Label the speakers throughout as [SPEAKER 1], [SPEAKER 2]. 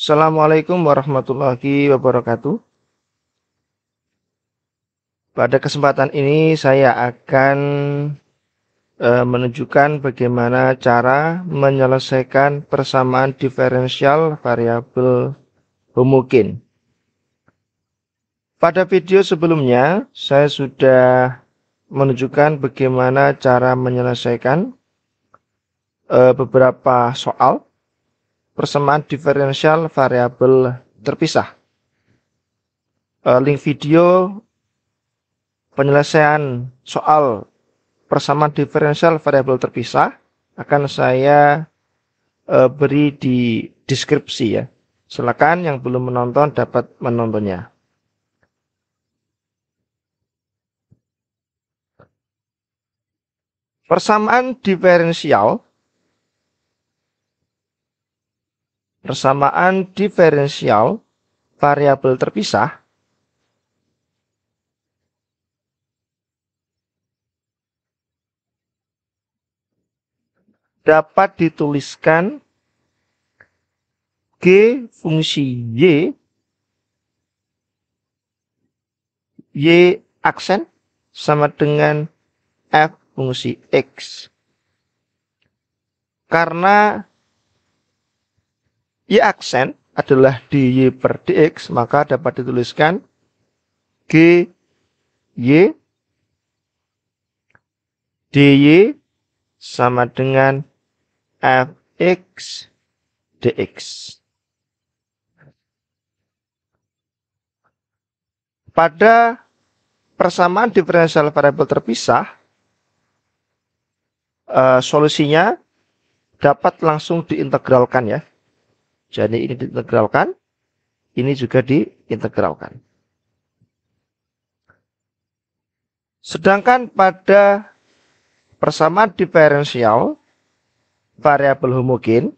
[SPEAKER 1] Assalamualaikum warahmatullahi wabarakatuh. Pada kesempatan ini saya akan menunjukkan bagaimana cara menyelesaikan persamaan diferensial variabel homogen. Pada video sebelumnya saya sudah menunjukkan bagaimana cara menyelesaikan beberapa soal persamaan diferensial variabel terpisah. Link video penyelesaian soal persamaan diferensial variabel terpisah akan saya beri di deskripsi ya. Silakan yang belum menonton dapat menontonnya. Persamaan diferensial variabel terpisah dapat dituliskan G fungsi Y aksen sama dengan F fungsi X. Karena Y aksen adalah dy per dx, maka dapat dituliskan G Y dy sama dengan Fx dx. Pada persamaan diferensial variabel terpisah, solusinya dapat langsung diintegralkan ya. Jadi ini diintegralkan, ini juga diintegralkan. Sedangkan pada persamaan diferensial variabel homogen,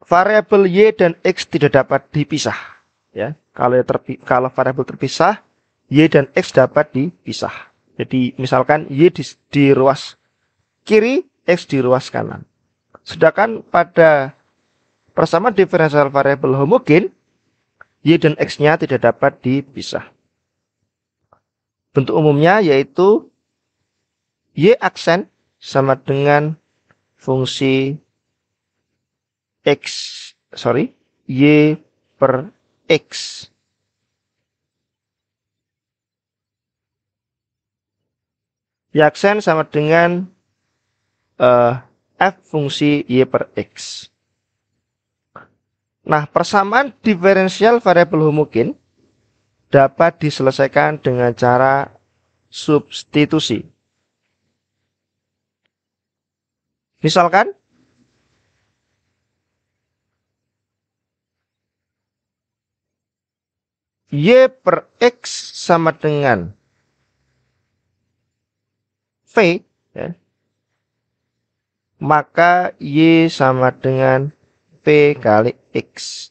[SPEAKER 1] variabel Y dan X tidak dapat dipisah. Ya, kalau variabel terpisah, Y dan X dapat dipisah. Jadi misalkan Y di ruas kiri, X di ruas kanan. Sedangkan pada persamaan diferensial variabel homogen, Y dan X-nya tidak dapat dipisah. Bentuk umumnya yaitu Y aksen sama dengan fungsi Y per X. Y aksen sama dengan F fungsi Y per X. Nah, persamaan diferensial variabel homogen dapat diselesaikan dengan cara substitusi. Misalkan, Y per X sama dengan V, ya, maka Y sama dengan V kali X.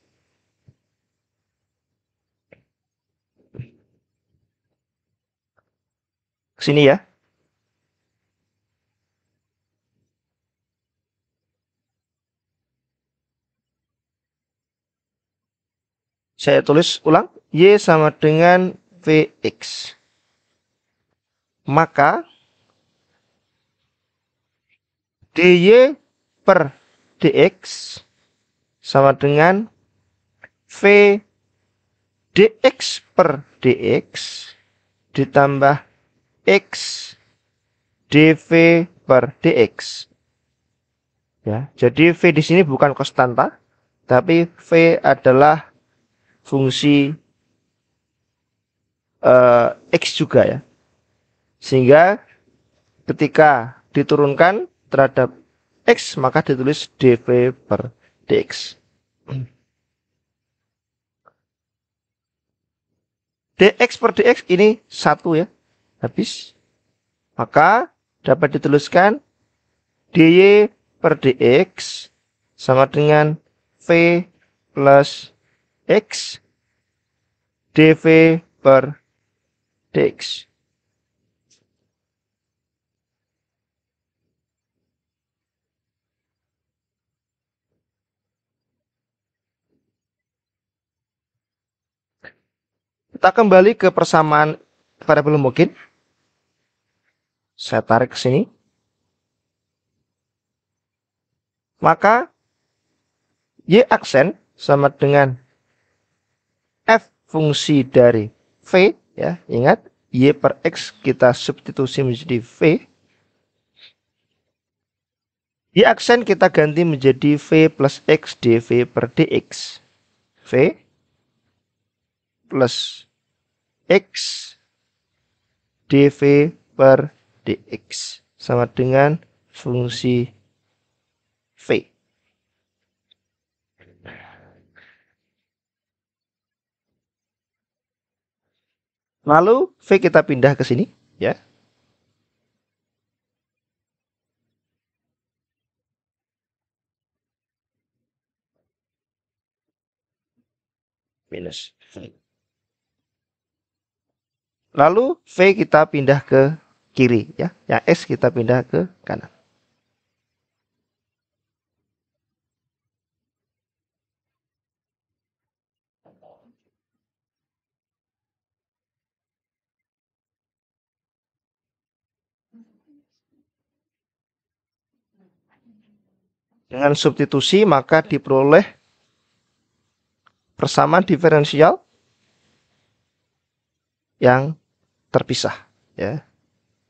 [SPEAKER 1] Kesini ya. Saya tulis ulang. Y sama dengan Vx. Maka dy per dx sama dengan V dx per dx ditambah X dV per dx. Ya, jadi V di sini bukan konstanta, tapi V adalah fungsi X juga ya. Sehingga ketika diturunkan terhadap X, maka ditulis dV per dx. Dx per dx ini 1 ya, habis. Maka dapat dituliskan dy per dx sama dengan V plus X dV per dx. Kita kembali ke persamaan variabel mungkin. Saya tarik ke sini. Maka Y aksen sama dengan F fungsi dari V, ya, ingat Y per X kita substitusi menjadi V. Y aksen kita ganti menjadi V plus X dV per dx. V plus X dV per dx sama dengan fungsi V. Lalu V kita pindah ke sini, ya. Minus V. Lalu V kita pindah ke kiri, ya. Yang X kita pindah ke kanan. Dengan substitusi maka diperoleh persamaan diferensial yang terpisah, ya,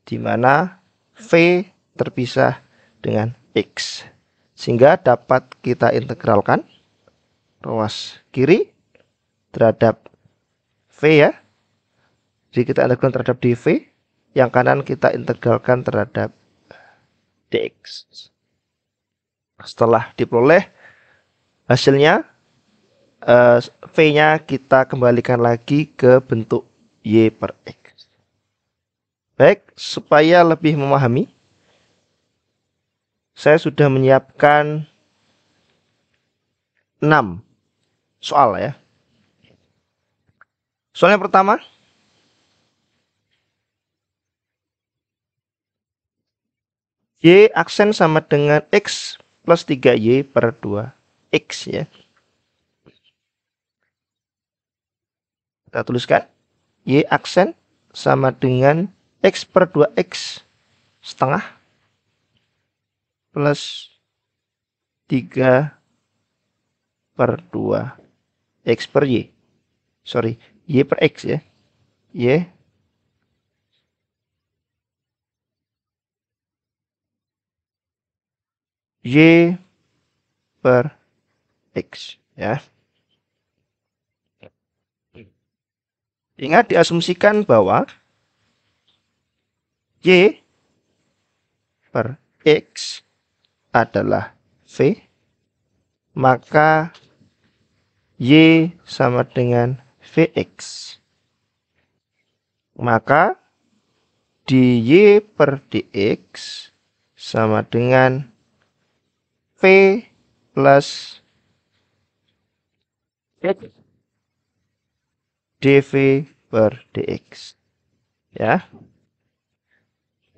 [SPEAKER 1] di mana V terpisah dengan X, sehingga dapat kita integralkan ruas kiri terhadap V, ya, jadi kita integralkan terhadap dV, yang kanan kita integralkan terhadap dx. Setelah diperoleh hasilnya, V-nya kita kembalikan lagi ke bentuk Y per X. Baik, supaya lebih memahami, saya sudah menyiapkan 6 soal, ya. Soal yang pertama, Y aksen sama dengan X plus 3Y per 2X, ya. Kita tuliskan Y aksen sama dengan X per 2X setengah plus 3 per 2 X per Y. Sorry, Y per X, ya. Y Y per X, ya. Ingat, diasumsikan bahwa Y per X adalah V, maka Y sama dengan Vx. Maka dy per dx sama dengan V plus X dV per dx, ya.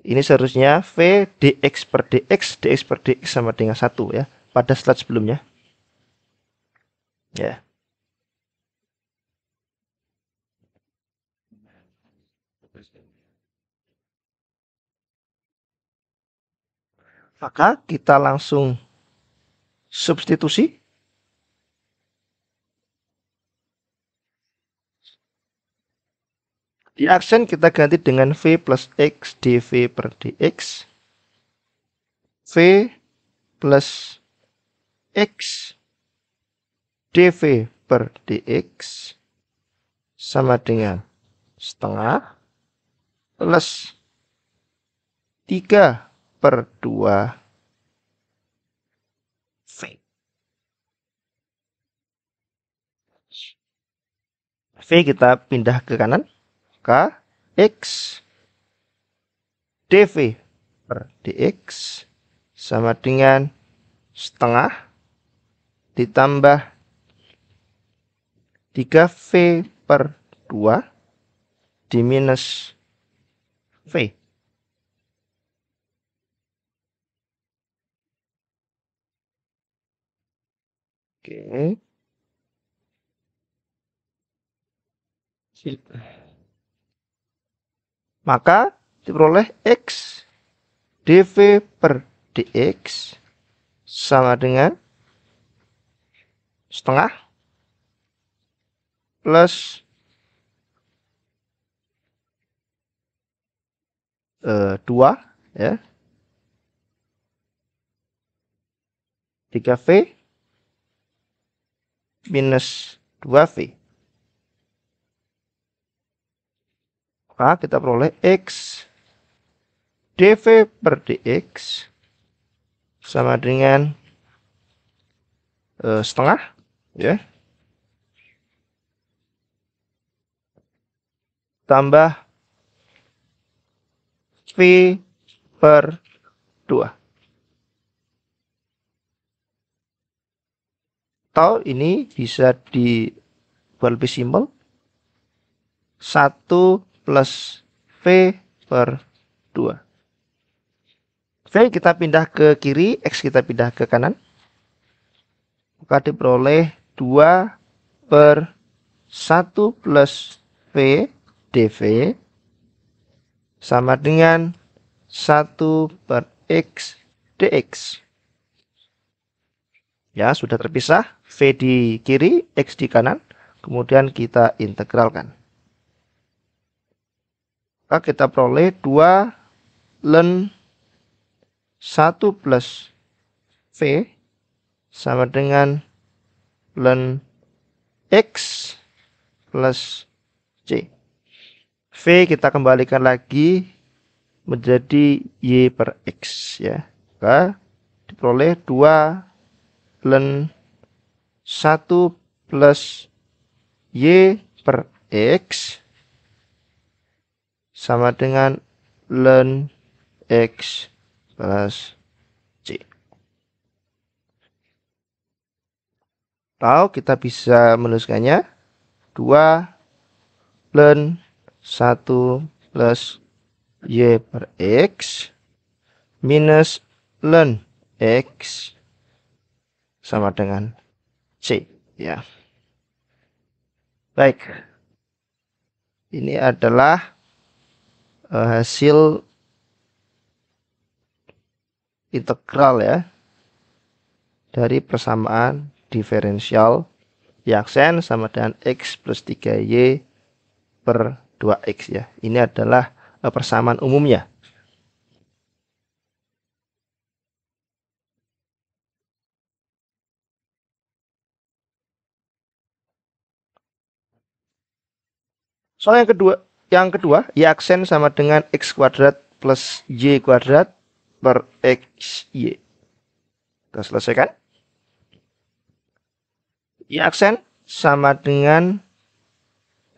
[SPEAKER 1] Ini seharusnya V dx per dx, dx per dx sama dengan 1, ya, pada slide sebelumnya, ya. Maka kita langsung substitusi. Di aksen kita ganti dengan V plus X dV per dx. V plus X dV per dx sama dengan setengah plus 3 per 2 V. V kita pindah ke kanan. K X dV per dx sama dengan setengah ditambah 3V per 2 di minus V. Oke. Maka diperoleh X dV per dx sama dengan setengah plus 2 ya, 3V minus 2V. Maka kita peroleh X dV per dx sama dengan setengah ya, tambah V per 2. Atau ini bisa dibuat lebih simpel, 1 plus V per 2. V kita pindah ke kiri, X kita pindah ke kanan. Maka diperoleh 2 per 1 plus V dV sama dengan 1 per X dx. Ya, sudah terpisah. V di kiri, X di kanan. Kemudian kita integralkan. Maka kita peroleh 2 ln 1 plus V sama dengan ln X plus C. V kita kembalikan lagi menjadi Y per X ya. Maka diperoleh 2 ln 1 plus Y per X sama dengan ln X plus C. Atau kita bisa menuliskannya 2 ln 1 plus Y per X minus ln X sama dengan C ya. Baik. Ini adalah hasil integral ya dari persamaan diferensial Y-aksen sama dengan X plus 3Y per 2X ya. Ini adalah persamaan umumnya. Soal yang kedua, Y-aksen sama dengan X kuadrat plus Y kuadrat per XY. Kita selesaikan. Y-aksen sama dengan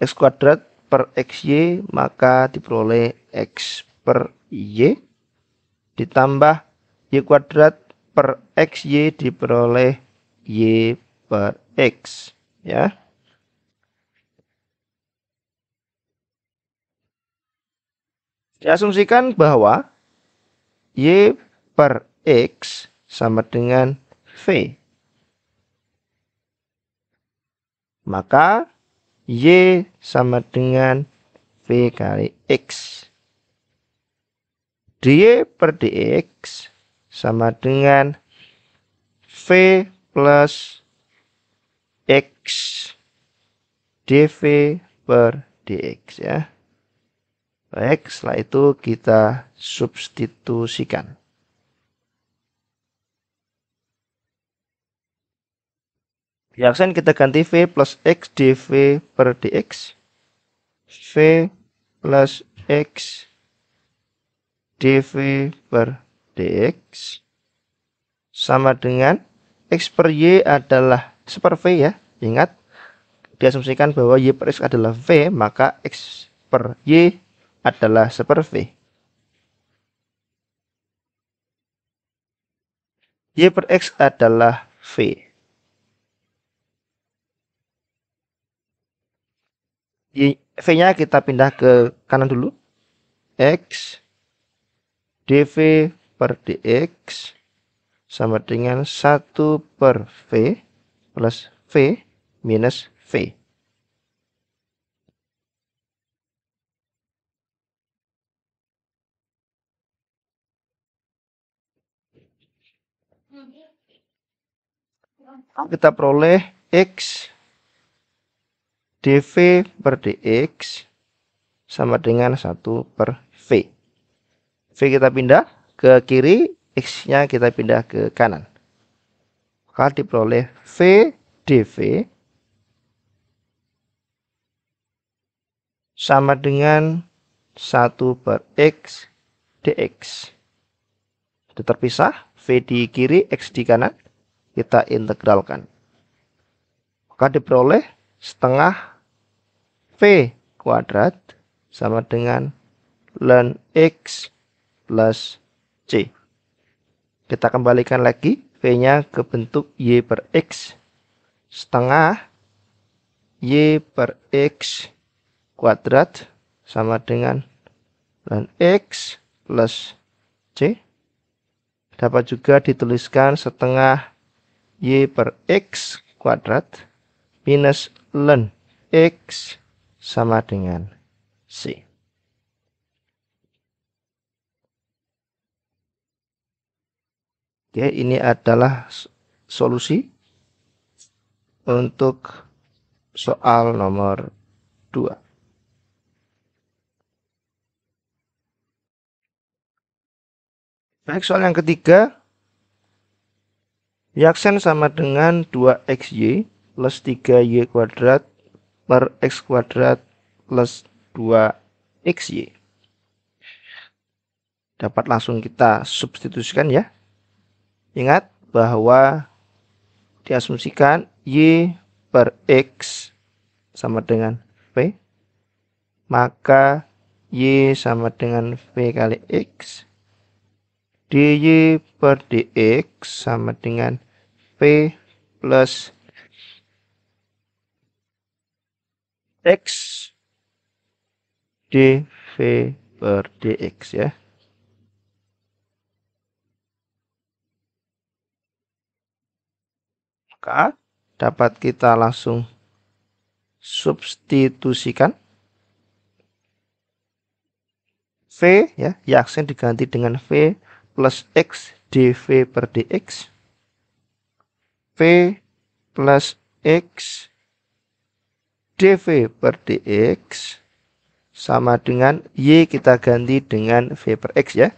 [SPEAKER 1] X kuadrat per XY, maka diperoleh X per Y ditambah Y kuadrat per XY diperoleh Y per X ya. Diasumsikan bahwa Y per X sama dengan V. Maka Y sama dengan V kali X. dy per dx sama dengan V plus X dV per dx ya. Baik, setelah itu kita substitusikan. Y-aksen kita ganti V plus X dV per dx. V plus X dV per dx sama dengan X per Y adalah seper V ya. Ingat, diasumsikan bahwa Y per X adalah V, maka X per Y adalah seper V. Y per X adalah V. V-nya kita pindah ke kanan dulu. X dV per dx sama dengan 1 per V plus V minus V. Kita peroleh X dV per dx sama dengan 1 per V. V kita pindah ke kiri, X-nya kita pindah ke kanan. Maka diperoleh V dV sama dengan 1 per X dx. Itu terpisah, V di kiri, X di kanan. Kita integralkan. Maka diperoleh setengah V kuadrat sama dengan ln X plus C. Kita kembalikan lagi V-nya ke bentuk Y per X. Setengah Y per X kuadrat sama dengan ln X plus C. Dapat juga dituliskan setengah Y per X kuadrat minus ln X sama dengan C. Oke, ini adalah solusi untuk soal nomor 2. Baik, soal yang ketiga. Y-aksen sama dengan 2xy plus 3y kuadrat per x kuadrat plus 2xy. Dapat langsung kita substitusikan ya. Ingat bahwa diasumsikan y per x sama dengan v. Maka y sama dengan v kali x. dy per dx sama dengan v plus x dv per dx ya. Maka dapat kita langsung substitusikan v ya, Y-aksen diganti dengan v plus x dv per dx. V plus x dv per dx sama dengan y kita ganti dengan v per x ya.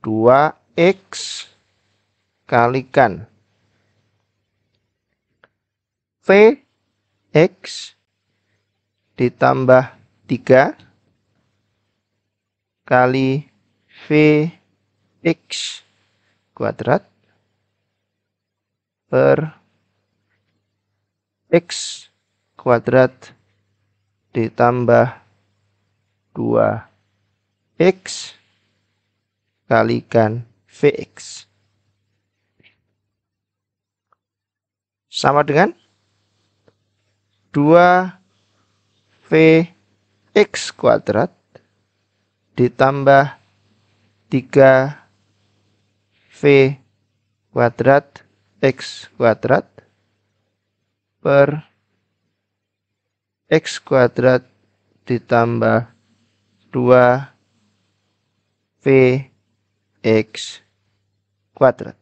[SPEAKER 1] 2x kalikan v x ditambah 3 kali v x kuadrat per x kuadrat ditambah 2x kalikan vx sama dengan 2vx kuadrat ditambah 3v kuadrat x kuadrat per x kuadrat ditambah 2vx kuadrat.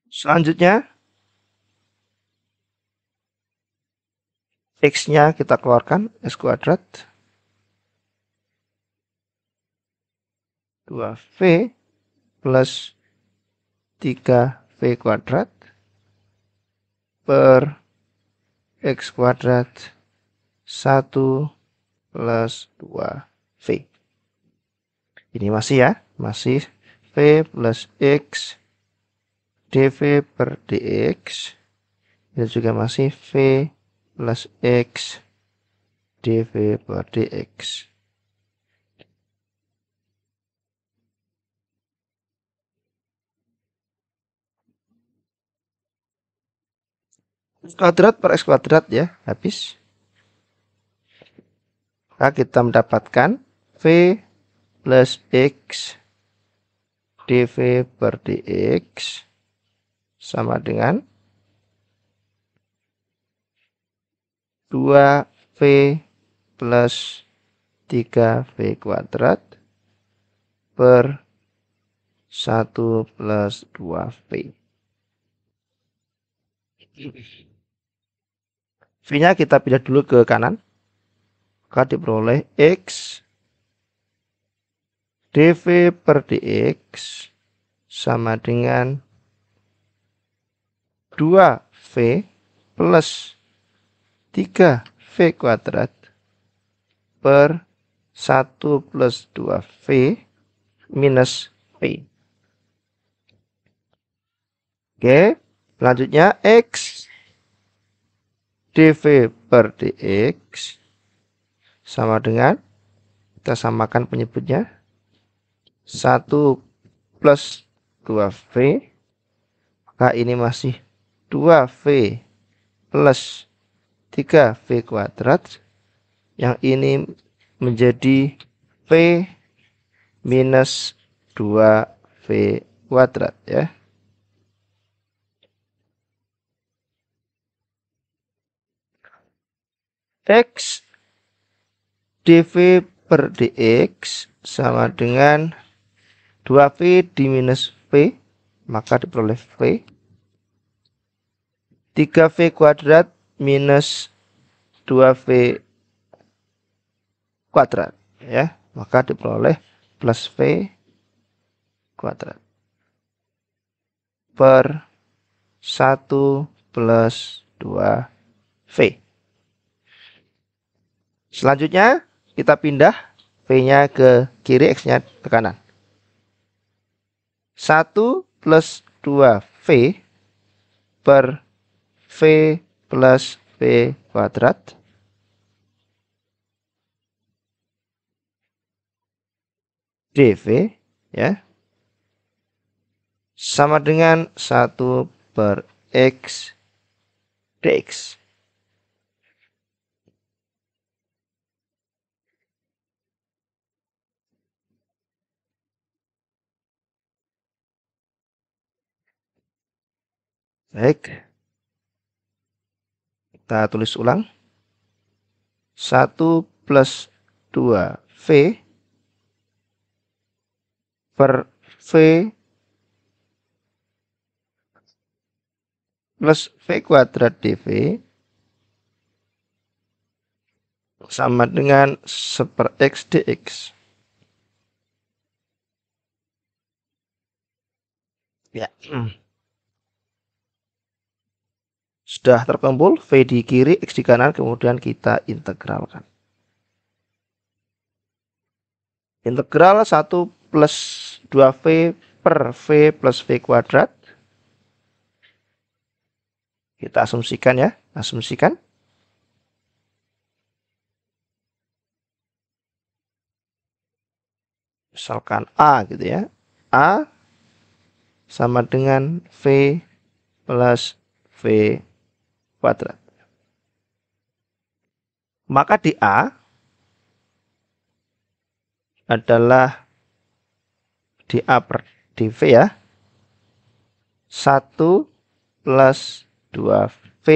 [SPEAKER 1] Selanjutnya x-nya kita keluarkan, x kuadrat 2v plus 3v kuadrat per x kuadrat 1 plus 2v. Ini masih ya, masih v plus x dv per dx. Ini juga masih v plus x dv per dx. Kuadrat per x kuadrat ya, habis. Maka kita mendapatkan v plus x dv per dx sama dengan 2v plus 3v kuadrat per 1 plus 2v. V-nya kita pindah dulu ke kanan. Maka diperoleh x dv per dx sama dengan 2v plus 3v kuadrat per 1 plus 2v minus v. Oke, selanjutnya x dv per dx sama dengan, kita samakan penyebutnya, 1 plus 2v, maka ini masih 2v plus 3v kuadrat, yang ini menjadi v minus 2v kuadrat ya. X dv per dx sama dengan 2v diminus v, maka diperoleh v. 3v kuadrat minus 2v kuadrat ya, maka diperoleh plus v kuadrat per 1 plus 2v. Selanjutnya kita pindah v-nya ke kiri, x-nya ke kanan. 1 plus 2v per v plus v kuadrat dv ya sama dengan 1 per x dx. Baik, kita tulis ulang. 1 plus 2v per v plus v kuadrat dv sama dengan 1 per x dx. Ya. Sudah terkumpul v di kiri, x di kanan, kemudian kita integralkan. Integral 1 plus 2v per v plus v kuadrat. Kita asumsikan ya, asumsikan. Misalkan A gitu ya. A sama dengan v plus v kuadrat. Maka di A adalah di A per dv ya. 1 plus 2v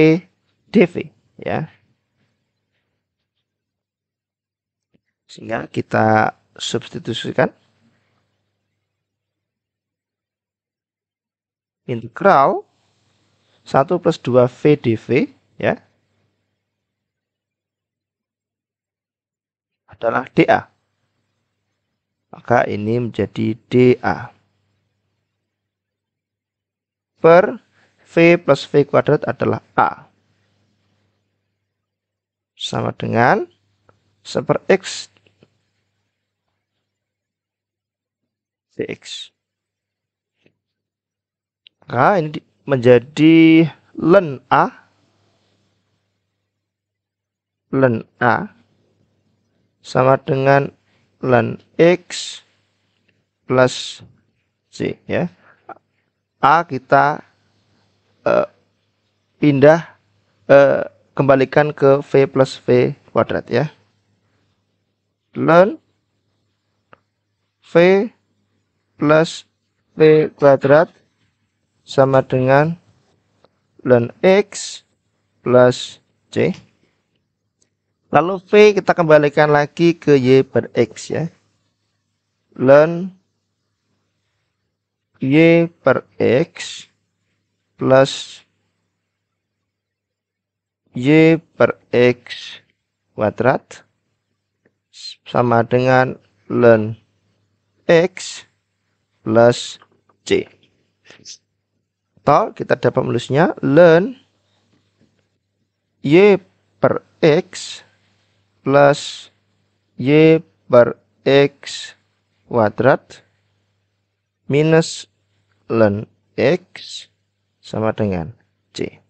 [SPEAKER 1] dv ya. Sehingga kita substitusikan. Integral 1 plus 2v dv ya adalah dA. Maka ini menjadi dA per v plus v kuadrat adalah A sama dengan 1 per x dx. Maka ini menjadi ln A sama dengan ln X plus C ya. A kita pindah kembalikan ke V plus V kuadrat ya. Ln V plus V kuadrat sama dengan ln X plus C. Lalu V kita kembalikan lagi ke Y per X ya. Ln Y per X plus Y per X kuadrat sama dengan ln X plus C. Atau kita dapat menulisnya ln Y per X plus Y per X kuadrat minus ln X sama dengan C.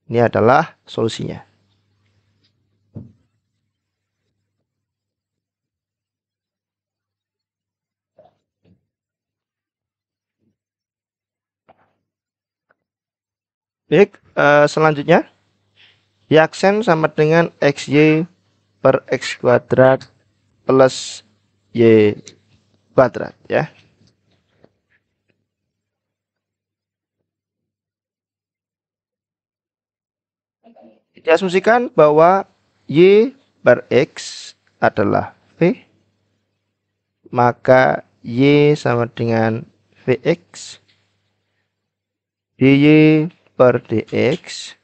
[SPEAKER 1] Ini adalah solusinya. Baik, selanjutnya Y aksen sama dengan XY per X kuadrat plus Y kuadrat ya. Diasumsikan bahwa Y per X adalah V, maka Y sama dengan Vx dy per dx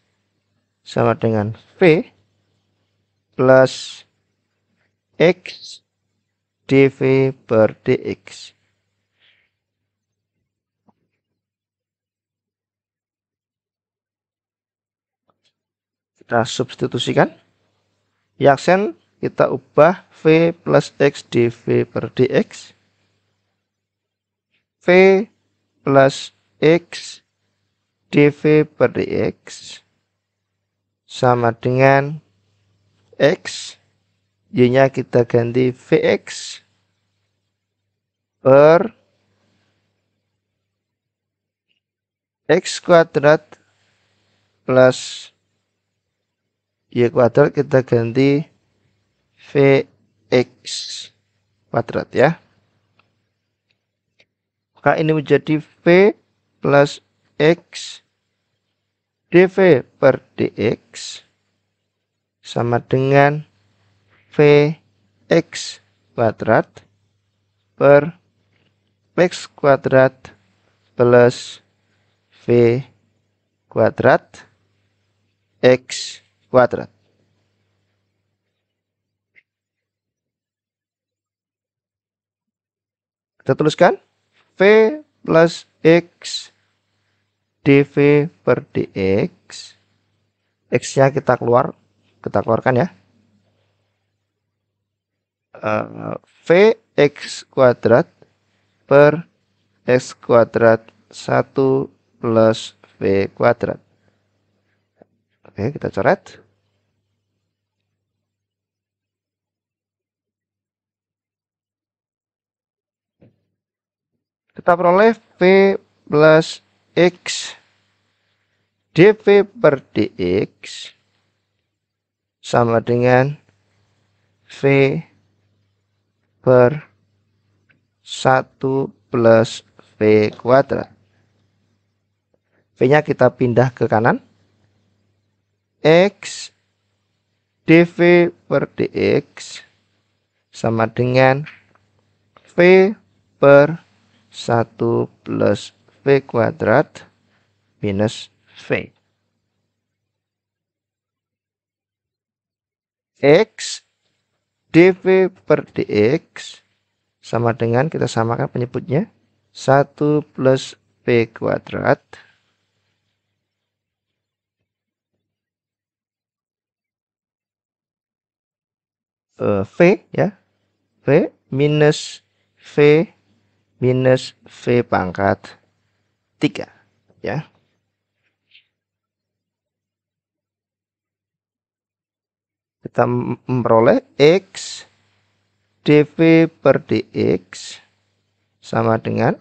[SPEAKER 1] sama dengan V plus X dV per dx. Kita substitusikan. Y aksen kita ubah V plus X dV per dx. V plus X dV per dx sama dengan X, Y-nya kita ganti Vx per X kuadrat plus Y kuadrat kita ganti Vx kuadrat ya. Maka ini menjadi V plus X dV per dx sama dengan Vx kuadrat per X kuadrat plus V kuadrat X kuadrat. Kita tuliskan V plus X dV per dx. X-nya kita keluarkan ya. Vx kuadrat per X kuadrat 1 plus V kuadrat. Oke, kita coret. Kita peroleh V plus X dV per dx sama dengan V per 1 plus V kuadrat. V-nya kita pindah ke kanan. X dV per dx sama dengan V per 1 plus V kuadrat minus V. X dV per dx sama dengan, kita samakan penyebutnya, 1 plus V kuadrat V ya, V minus V minus V pangkat 3 ya. kita memperoleh X dV per dx sama dengan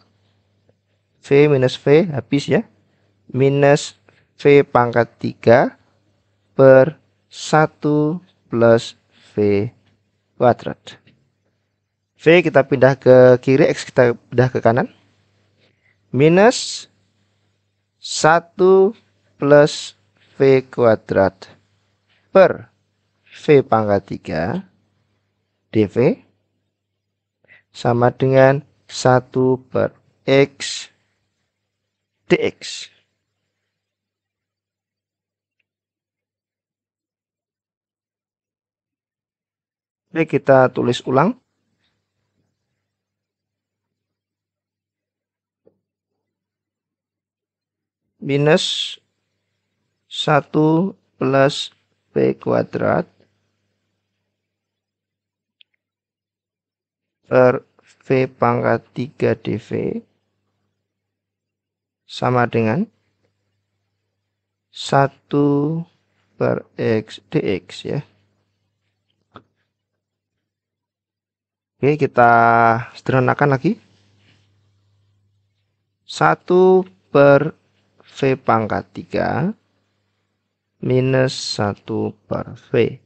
[SPEAKER 1] V minus V habis ya, minus V pangkat 3 per 1 plus V kuadrat. V kita pindah ke kiri, X kita pindah ke kanan. Minus 1 plus V kuadrat per V pangkat 3 dV sama dengan 1 per X dx. Oke, kita tulis ulang. Minus 1 plus V kuadrat per V pangkat 3 dV sama dengan 1 per X dx ya. Oke, kita sederhanakan lagi. 1 per V pangkat 3 minus 1 per V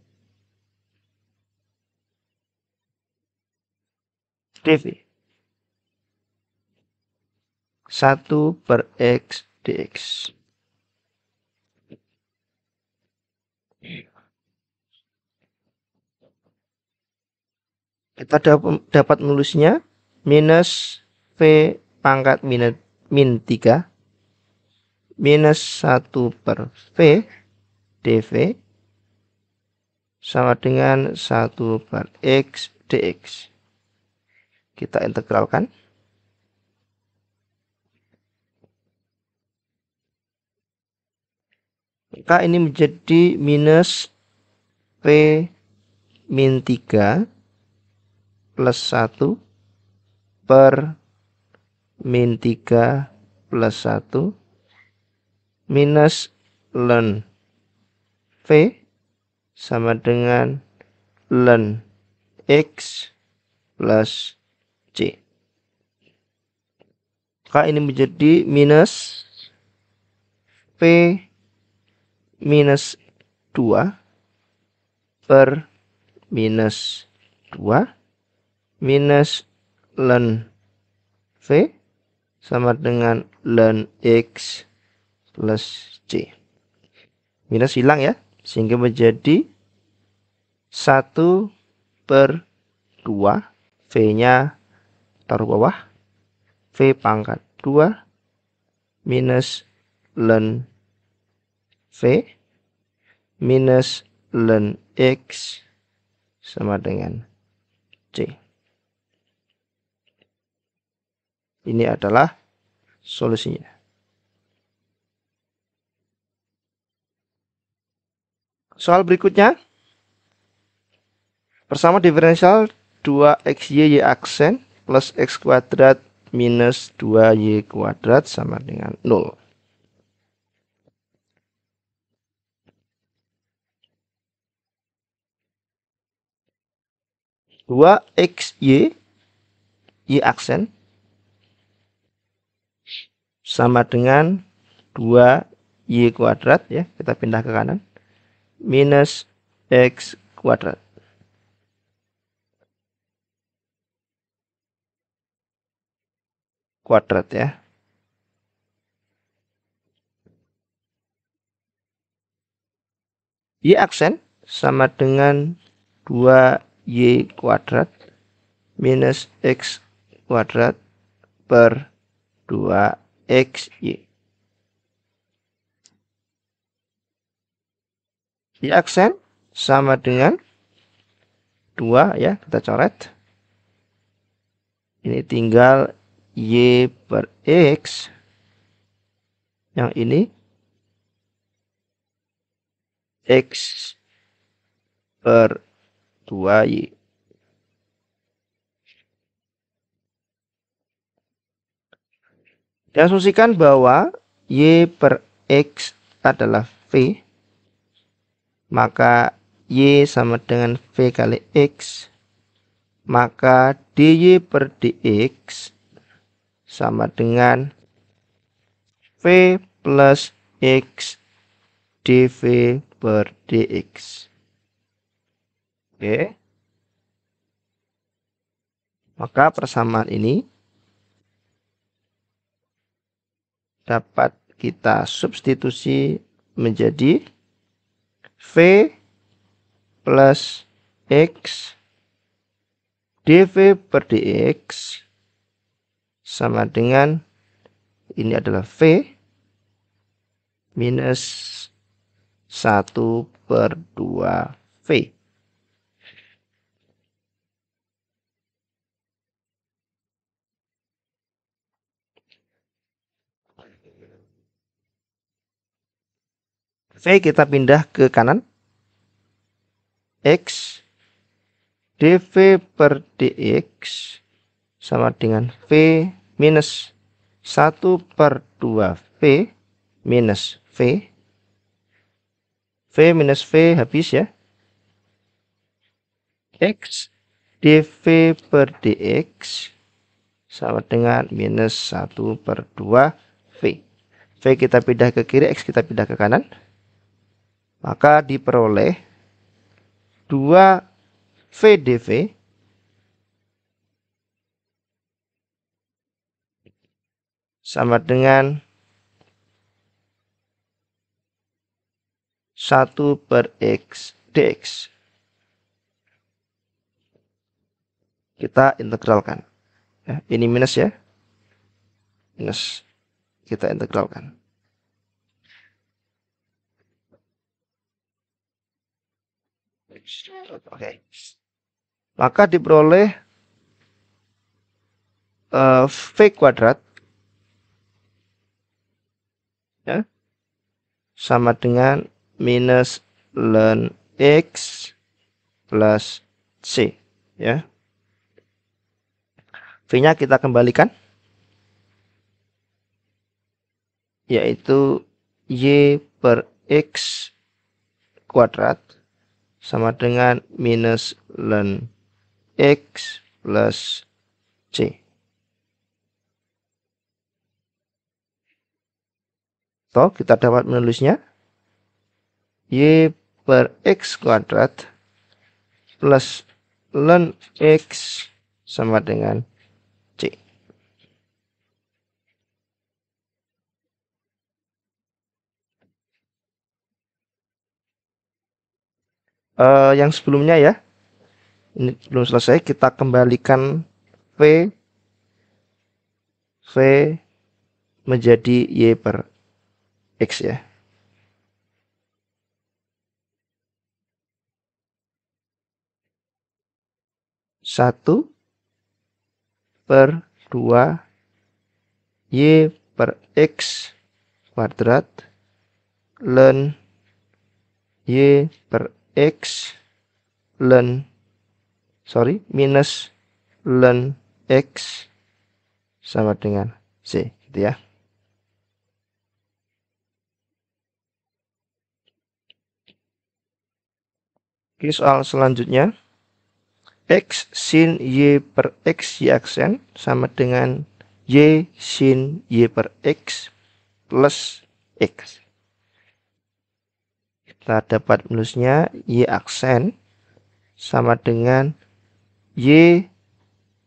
[SPEAKER 1] dV 1 per X dx. Kita dapat menulisnya minus V pangkat min 3 minus 1 per V dV sama dengan 1 per X dx. Kita integralkan. Maka ini menjadi minus V min 3 plus 1 per min 3 plus 1 minus ln V sama dengan ln X plus C. Maka ini menjadi minus V minus 2 per minus 2 minus ln V sama dengan ln X plus C. Minus hilang ya, sehingga menjadi 1 per 2, V-nya taruh bawah, V pangkat 2 minus ln V minus ln X sama dengan C. Ini adalah solusinya. Soal berikutnya, bersama diferensial 2xy y aksen plus x kuadrat minus 2y kuadrat sama dengan 0. 2xy y aksen sama dengan 2y kuadrat ya, kita pindah ke kanan, minus x kuadrat. Kuadrat ya. Y aksen sama dengan 2y kuadrat minus x kuadrat per 2xy. Y aksen sama dengan 2 ya, kita coret. Ini tinggal y per x. Yang ini x per 2y. Diasumsikan bahwa y per x adalah v, maka Y sama dengan V kali X, maka dy per dx sama dengan V plus X dV per dx. Oke. Maka persamaan ini dapat kita substitusi menjadi V plus X dV per dx sama dengan, ini adalah V minus 1/2 V. V kita pindah ke kanan. X dV per dx sama dengan V minus 1/2 V minus V. V minus V habis ya. X dV per dx sama dengan minus 1/2 V. V kita pindah ke kiri, X kita pindah ke kanan. Maka diperoleh 2 V dV sama dengan 1/x dx. Kita integralkan. Ya, ini minus ya. Minus. Kita integralkan. Oke. Maka diperoleh V kuadrat ya, sama dengan minus ln X plus C ya. V-nya kita kembalikan, yaitu Y per X kuadrat sama dengan minus ln X plus C. Toh kita dapat menulisnya Y per X kuadrat plus ln X sama dengan C. Yang sebelumnya ya, ini belum selesai, kita kembalikan V menjadi Y per X ya. Satu per 2 Y per X kuadrat ln Y per X minus ln X sama dengan C gitu ya. Oke, soal selanjutnya, X sin Y per X Y aksen sama dengan Y sin Y per X plus X. Kita dapat menulisnya Y aksen sama dengan Y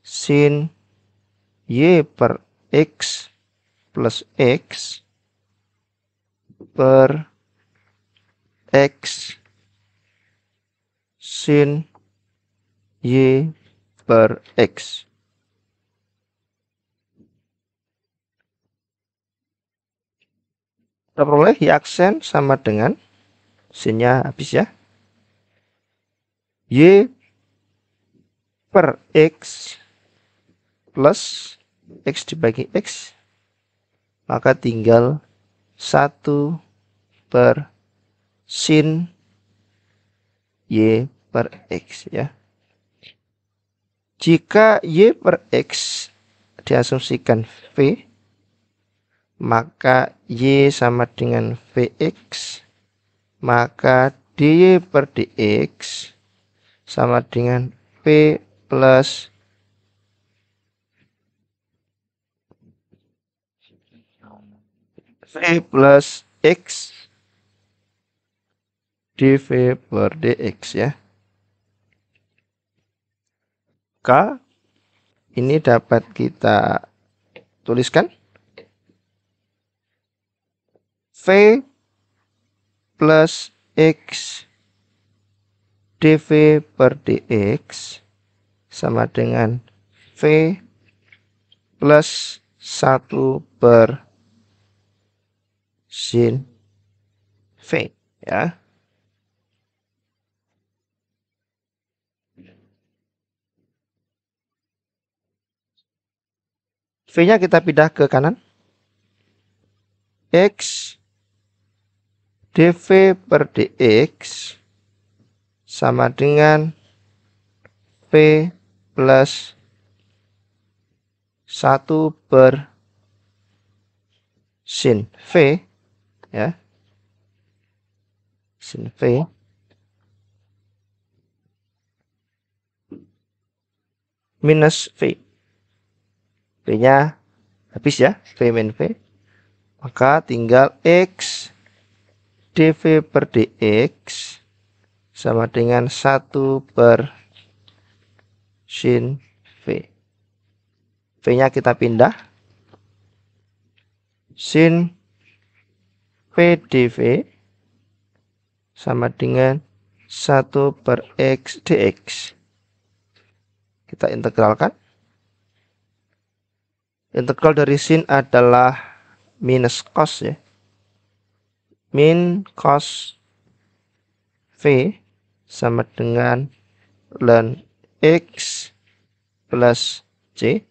[SPEAKER 1] sin Y per X plus X per X sin Y per X. Kita peroleh Y aksen sama dengan sinnya habis ya. Y per X plus X dibagi X, maka tinggal 1 per sin Y per X ya. Jika Y per X diasumsikan V, maka Y sama dengan Vx, maka dy per dx sama dengan v plus x dv per dx ya. Maka ini dapat kita tuliskan v plus x dv per dx sama dengan v plus 1 per sin v ya. V-nya kita pindah ke kanan. X dv per dx sama dengan v plus 1 per sin v ya. Sin v minus v. V-nya habis ya, v min v. Maka tinggal x dv per dx sama dengan 1 per sin v. V-nya kita pindah. Sin v dv sama dengan 1 per x dx. Kita integralkan. Integral dari sin adalah minus cos ya. Min cos v sama dengan ln x plus c.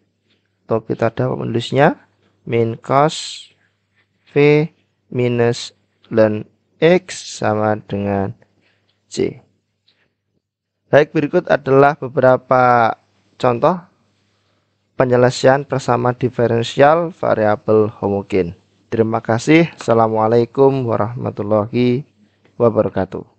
[SPEAKER 1] Atau kita dapat menulisnya min cos v minus ln x sama dengan c. Baik, berikut adalah beberapa contoh penyelesaian persamaan diferensial variabel homogen. Terima kasih. Assalamualaikum warahmatullahi wabarakatuh.